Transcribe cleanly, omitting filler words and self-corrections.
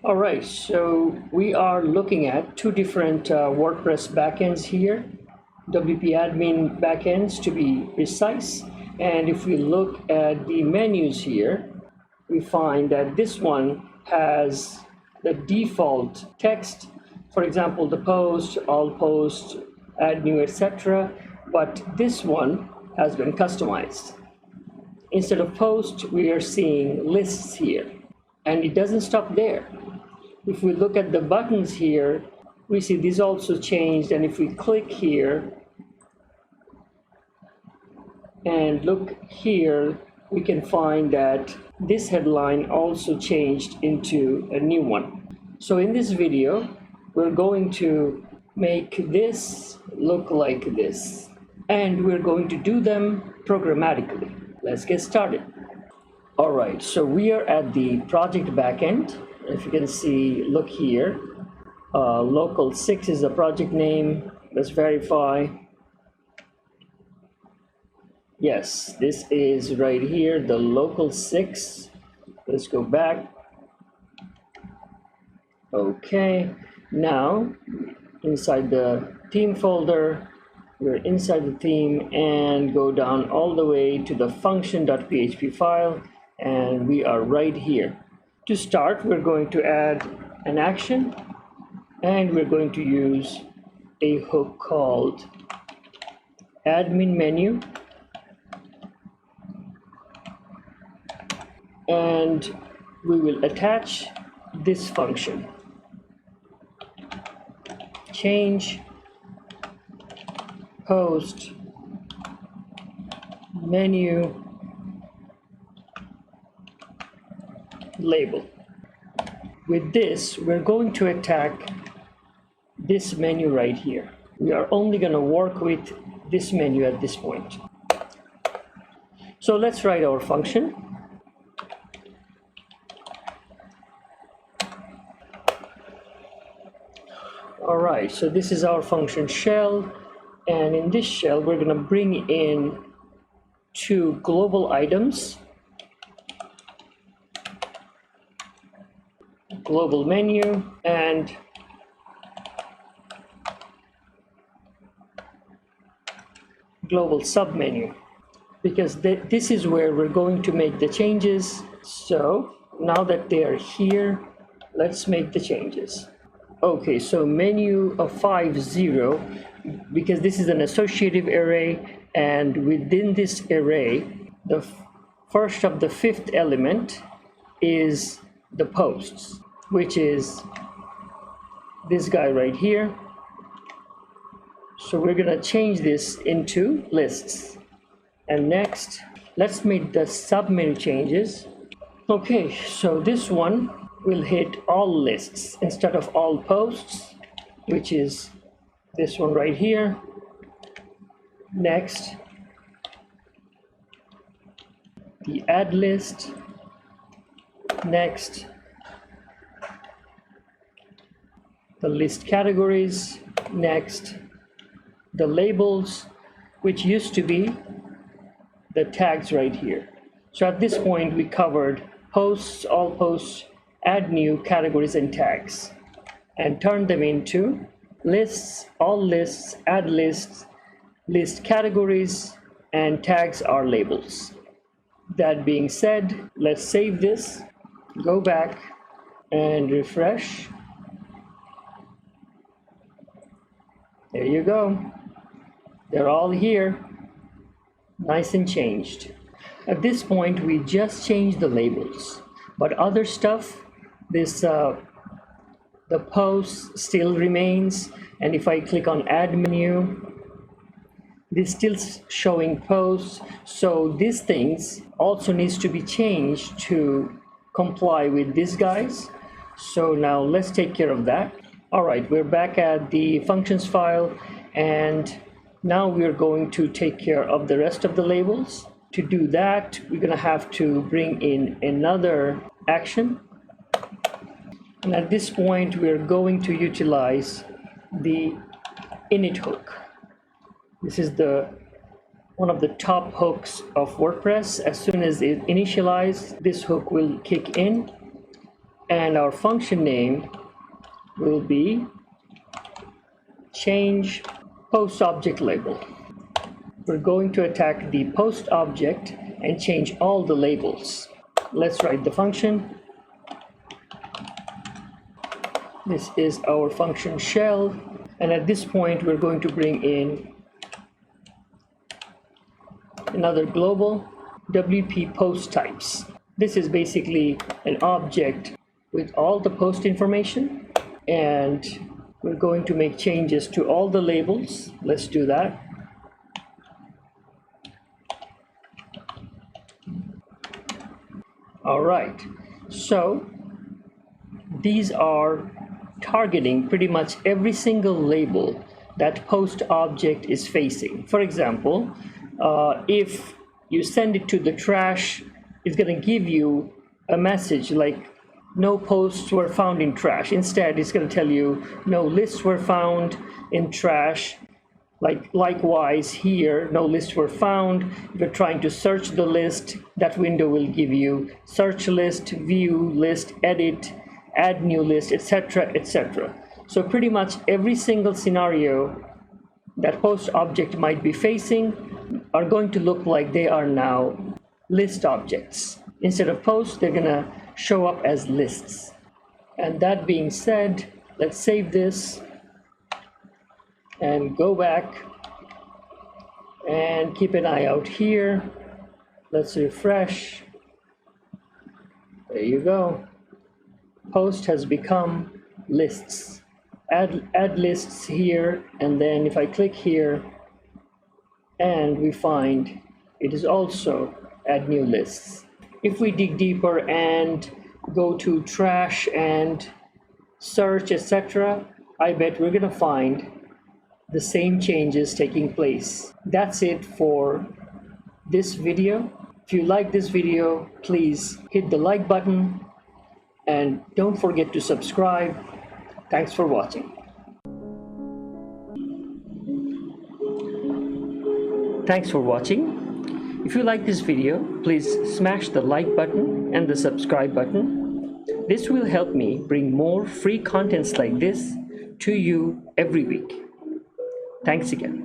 All right, so we are looking at two different WordPress backends here, WP Admin backends to be precise. And if we look at the menus here, we find that this one has the default text, for example, the post, all posts, add new, etc. But this one has been customized. Instead of post, we are seeing lists here, and it doesn't stop there. If we look at the buttons here, we see these also changed, and if we click here and look here, we can find that this headline also changed into a new one. So in this video, we're going to make this look like this, and we're going to do them programmatically. Let's get started. All right, so we are at the project backend. If you can see, look here, local 6 is the project name. Let's verify. Yes, this is right here, the local 6. Let's go back. Okay, now inside the theme folder, we're inside the theme and go down all the way to the function.php file, and we are right here. To start, we're going to add an action, and we're going to use a hook called admin menu, and we will attach this function, change post menu label. With this, we're going to attack this menu right here. We are only going to work with this menu at this point. So let's write our function. All right, so this is our function shell, and in this shell, we're going to bring in two global items, global menu and global submenu, because this is where we're going to make the changes. So now that they are here, let's make the changes. Okay, so menu of 50, because this is an associative array, and within this array, the first of the 5th element is the posts, which is this guy right here. So we're going to change this into lists. And next, let's make the submenu changes. Okay, so this one will hit all lists instead of all posts, which is this one right here. Next, the add list. Next, the list categories. Next, the labels, which used to be the tags right here. So at this point, we covered posts, all posts, add new, categories, and tags, and turn them into lists, all lists, add lists, list categories, and tags are labels. That being said, let's save this, go back and refresh. There you go. They're all here, nice and changed. At this point, we just changed the labels, but other stuff, this the post still remains, and if I click on add menu, this still showing posts. So these things also needs to be changed to comply with these guys. So now let's take care of that. All right, we're back at the functions file, and now we're going to take care of the rest of the labels. To do that, we're going to have to bring in another action. And at this point, we're going to utilize the init hook. This is one of the top hooks of WordPress. As soon as it initializes, this hook will kick in. and our function name will be change post object label. We're going to attack the post object and change all the labels. Let's write the function. This is our function shell, and at this point we're going to bring in another global WP post types. This is basically an object with all the post information, and we're going to make changes to all the labels. Let's do that. All right, so these are targeting pretty much every single label that post object is facing. For example, if you send it to the trash, it's going to give you a message like no posts were found in trash. Instead, it's going to tell you no lists were found in trash. Likewise here, no lists were found. If you're trying to search the list, that window will give you search list, view list, edit, add new list, etc., etc. So pretty much every single scenario that post object might be facing are going to look like they are now list objects. Instead of posts, they're gonna show up as lists. And that being said, let's save this and go back and keep an eye out here. Let's refresh. There you go. Post has become lists. Add lists here, and then if I click here, and we find it is also add new lists. If we dig deeper and go to trash and search, etc., I bet we're gonna find the same changes taking place. That's it for this video. If you like this video, please hit the like button and don't forget to subscribe. Thanks for watching. Thanks for watching. If you like this video, please smash the like button and the subscribe button. This will help me bring more free contents like this to you every week. Thanks again.